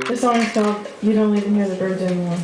The song is called You Don't Even Hear the Birds Anymore.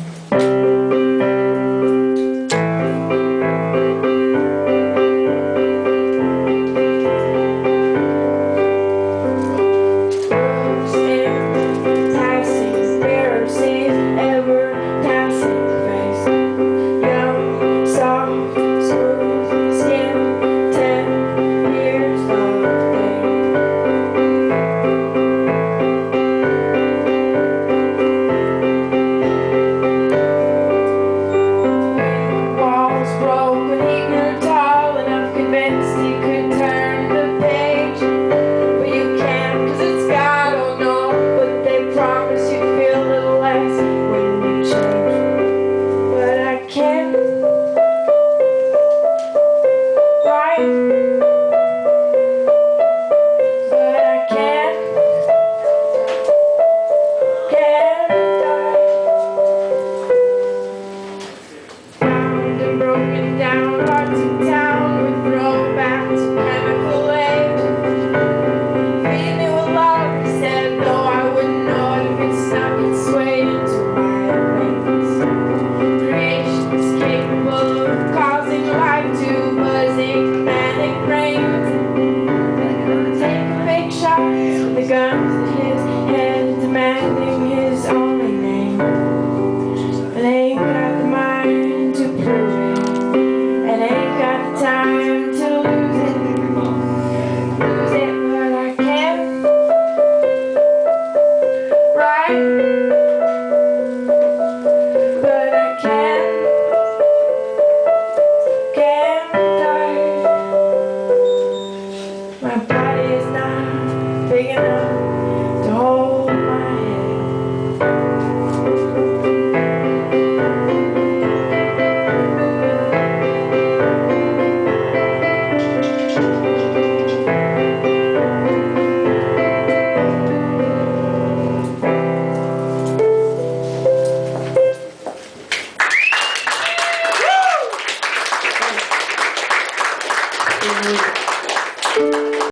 The guns in his head demanding his only name, but ain't got the mind to prove it, and ain't got the time to lose it, but I can, right?